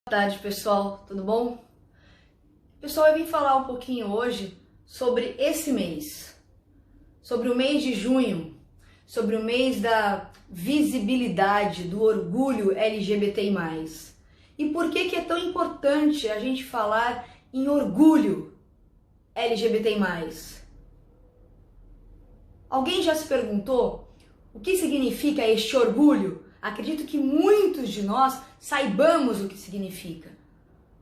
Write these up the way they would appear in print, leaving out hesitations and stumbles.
Boa tarde, pessoal, tudo bom? Pessoal, eu vim falar um pouquinho hoje sobre esse mês, sobre o mês de junho, sobre o mês da visibilidade, do orgulho LGBTI+. E por que é tão importante a gente falar em orgulho LGBTI+. Alguém já se perguntou o que significa este orgulho? Acredito que muitos de nós saibamos o que significa.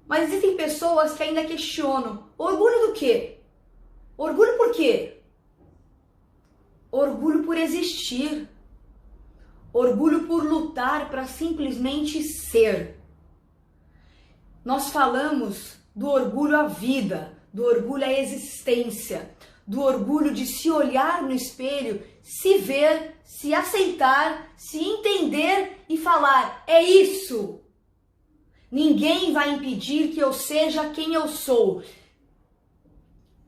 Mas existem pessoas que ainda questionam. Orgulho do quê? Orgulho por quê? Orgulho por existir. Orgulho por lutar para simplesmente ser. Nós falamos do orgulho à vida, do orgulho à existência, do orgulho de se olhar no espelho, se ver, se aceitar, se entender e falar, é isso. Ninguém vai impedir que eu seja quem eu sou.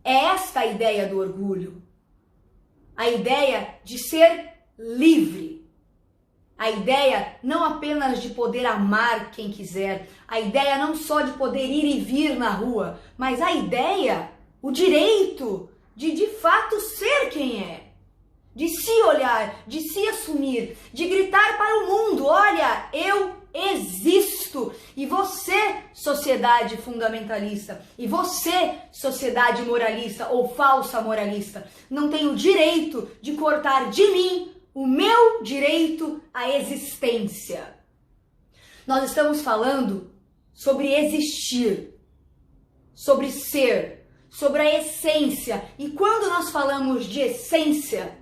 É esta a ideia do orgulho. A ideia de ser livre. A ideia não apenas de poder amar quem quiser. A ideia não só de poder ir e vir na rua, mas a ideia, o direito de fato ser quem é. De se olhar, de se assumir, de gritar para o mundo, olha, eu existo. E você, sociedade fundamentalista, e você, sociedade moralista ou falsa moralista, não tem o direito de cortar de mim o meu direito à existência. Nós estamos falando sobre existir, sobre ser, sobre a essência. E quando nós falamos de essência,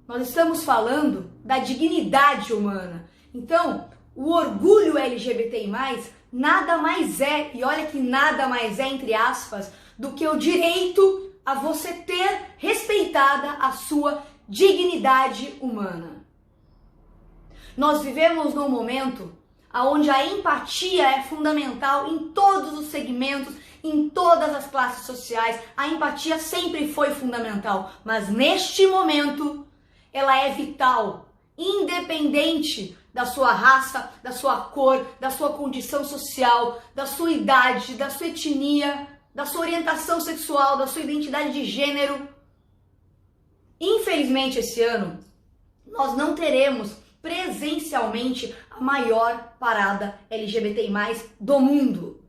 nós estamos falando da dignidade humana. Então, o orgulho LGBTI+, nada mais é, e olha que nada mais é, entre aspas, do que o direito a você ter respeitada a sua dignidade humana. Nós vivemos num momento onde a empatia é fundamental em todos os segmentos, em todas as classes sociais. A empatia sempre foi fundamental, mas neste momento ela é vital, independente da sua raça, da sua cor, da sua condição social, da sua idade, da sua etnia, da sua orientação sexual, da sua identidade de gênero. Infelizmente, esse ano, nós não teremos presencialmente a maior parada LGBTI+, do mundo.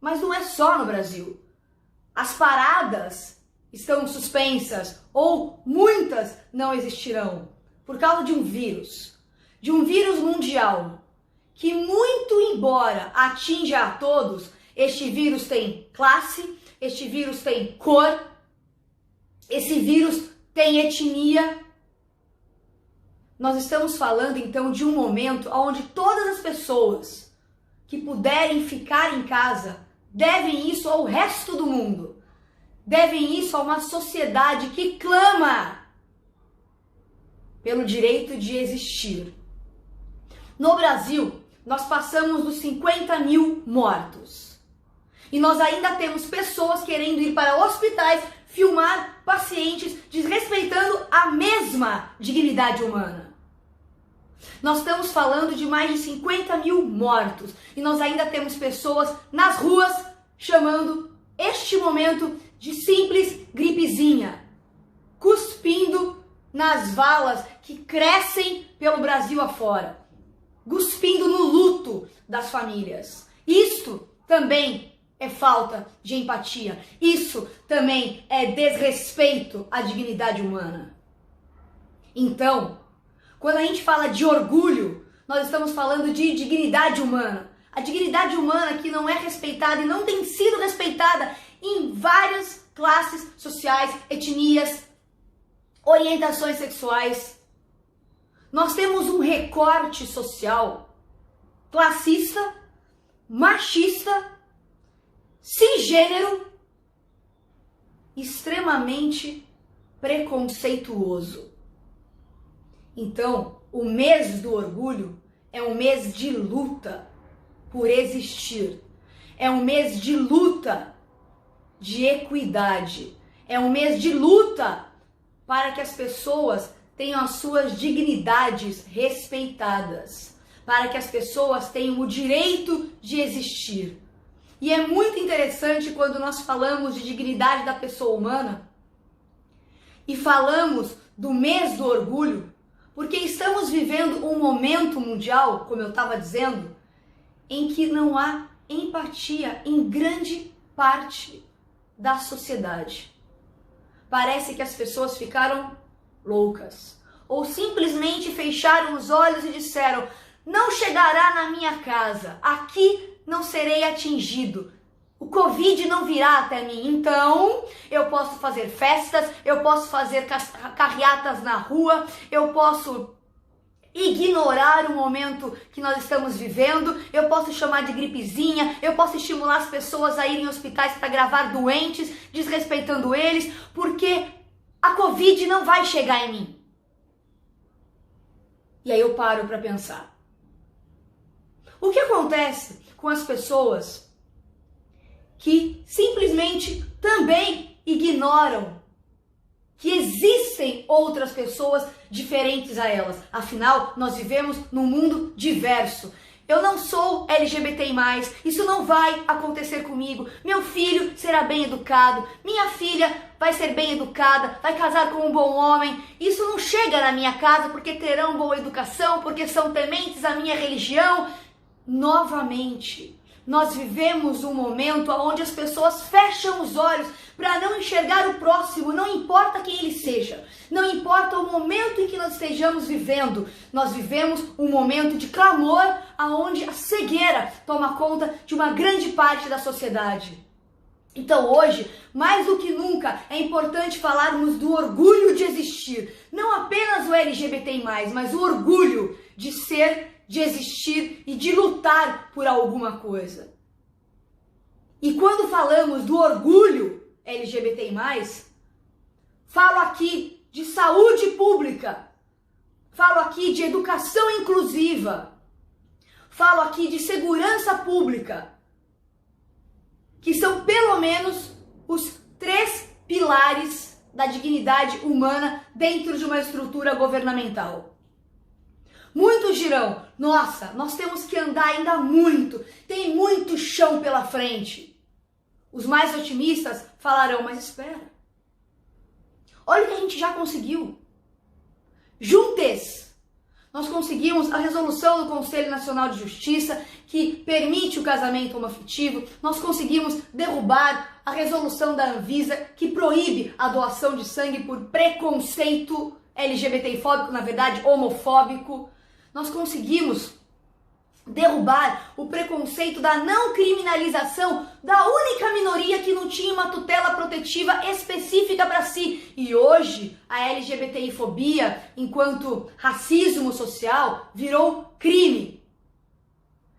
Mas não é só no Brasil. As paradas estão suspensas ou muitas não existirão por causa de um vírus mundial que, muito embora atinja a todos, este vírus tem classe, este vírus tem cor, esse vírus tem etnia. Nós estamos falando então de um momento onde todas as pessoas que puderem ficar em casa devem isso ao resto do mundo, devem isso a uma sociedade que clama pelo direito de existir. No Brasil, nós passamos dos 50 mil mortos. E nós ainda temos pessoas querendo ir para hospitais filmar pacientes desrespeitando a mesma dignidade humana. Nós estamos falando de mais de 50 mil mortos. E nós ainda temos pessoas nas ruas chamando este momento de simples gripezinha, cuspindo nas valas que crescem pelo Brasil afora, cuspindo no luto das famílias. Isto também é falta de empatia. Isso também é desrespeito à dignidade humana. Então, quando a gente fala de orgulho, nós estamos falando de dignidade humana. A dignidade humana que não é respeitada e não tem sido respeitada em várias classes sociais, etnias, orientações sexuais. Nós temos um recorte social classista, machista, cisgênero, extremamente preconceituoso. Então, o mês do orgulho é um mês de luta por existir. É um mês de luta de equidade. É um mês de luta para que as pessoas tenham as suas dignidades respeitadas. para que as pessoas tenham o direito de existir. E é muito interessante quando nós falamos de dignidade da pessoa humana e falamos do mês do orgulho, porque estamos vivendo um momento mundial, como eu estava dizendo, em que não há empatia em grande parte da sociedade. Parece que as pessoas ficaram loucas, ou simplesmente fecharam os olhos e disseram: não chegará na minha casa, aqui não serei atingido, o Covid não virá até mim, então eu posso fazer festas, eu posso fazer carreatas na rua, eu posso ignorar o momento que nós estamos vivendo, eu posso chamar de gripezinha, eu posso estimular as pessoas a irem em hospitais para gravar doentes, desrespeitando eles, porque a Covid não vai chegar em mim. E aí eu paro para pensar. O que acontece com as pessoas que simplesmente também ignoram que existem outras pessoas diferentes a elas? Afinal, nós vivemos num mundo diverso. Eu não sou LGBTI+, isso não vai acontecer comigo. Meu filho será bem educado, minha filha vai ser bem educada, vai casar com um bom homem. Isso não chega na minha casa porque terão boa educação, porque são tementes à minha religião. Novamente, nós vivemos um momento onde as pessoas fecham os olhos para não enxergar o próximo, não importa quem ele seja, não importa o momento em que nós estejamos vivendo. Nós vivemos um momento de clamor onde a cegueira toma conta de uma grande parte da sociedade. Então hoje, mais do que nunca, é importante falarmos do orgulho de existir. Não apenas o LGBTI+, mas o orgulho de ser, de existir e de lutar por alguma coisa. E quando falamos do orgulho LGBTI+, falo aqui de saúde pública, falo aqui de educação inclusiva, falo aqui de segurança pública, que são pelo menos os 3 pilares da dignidade humana dentro de uma estrutura governamental. Muitos dirão: nossa, nós temos que andar ainda muito, tem muito chão pela frente. Os mais otimistas falarão: mas espera, olha o que a gente já conseguiu. Juntos, nós conseguimos a resolução do Conselho Nacional de Justiça, que permite o casamento homoafetivo. Nós conseguimos derrubar a resolução da Anvisa, que proíbe a doação de sangue por preconceito LGBTI-fóbico, na verdade homofóbico. Nós conseguimos derrubar o preconceito da não criminalização da única minoria que não tinha uma tutela protetiva específica para si. E hoje a LGBTI-fobia, enquanto racismo social, virou crime.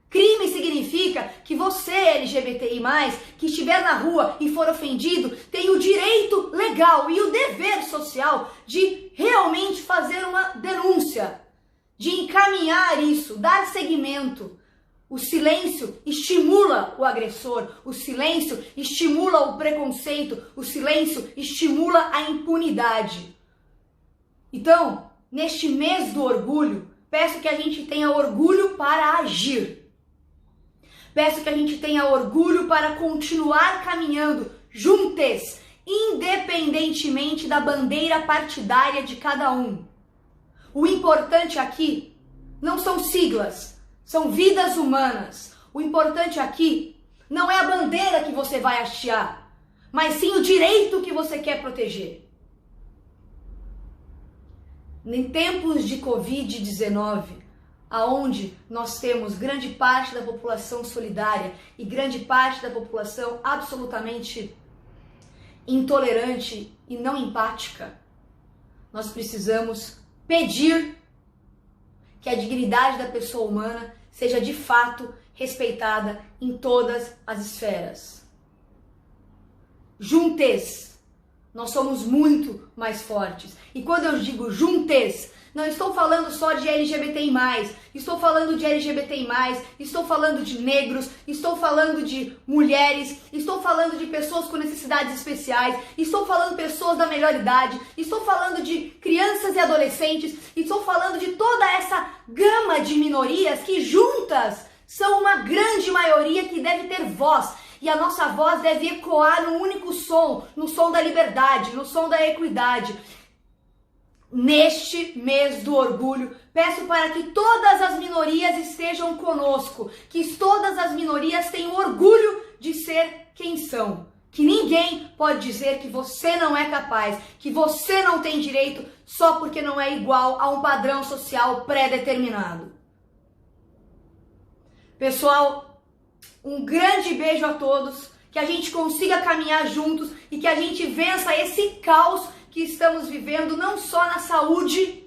Crime significa que você, LGBTI+, que estiver na rua e for ofendido, tem o direito legal e o dever social de realmente fazer uma denúncia, de encaminhar isso, dar seguimento. O silêncio estimula o agressor, o silêncio estimula o preconceito, o silêncio estimula a impunidade. Então, neste mês do orgulho, peço que a gente tenha orgulho para agir. Peço que a gente tenha orgulho para continuar caminhando juntos, independentemente da bandeira partidária de cada um. O importante aqui não são siglas, são vidas humanas. O importante aqui não é a bandeira que você vai hastear, mas sim o direito que você quer proteger. Em tempos de Covid-19, aonde nós temos grande parte da população solidária e grande parte da população absolutamente intolerante e não empática, nós precisamos pedir que a dignidade da pessoa humana seja de fato respeitada em todas as esferas. Juntos, nós somos muito mais fortes. E quando eu digo juntos, Não estou falando só de LGBTI+, estou falando de LGBTI+, estou falando de negros, estou falando de mulheres, estou falando de pessoas com necessidades especiais, estou falando de pessoas da melhor idade, estou falando de crianças e adolescentes, estou falando de toda essa gama de minorias que juntas são uma grande maioria que deve ter voz. E a nossa voz deve ecoar num único som, no som da liberdade, no som da equidade. Neste mês do orgulho, peço para que todas as minorias estejam conosco, que todas as minorias tenham orgulho de ser quem são. Que ninguém pode dizer que você não é capaz, que você não tem direito só porque não é igual a um padrão social pré-determinado. Pessoal, um grande beijo a todos, que a gente consiga caminhar juntos e que a gente vença esse caos que estamos vivendo, não só na saúde,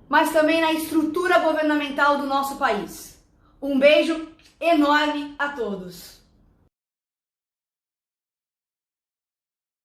mas também na estrutura governamental do nosso país. Um beijo enorme a todos.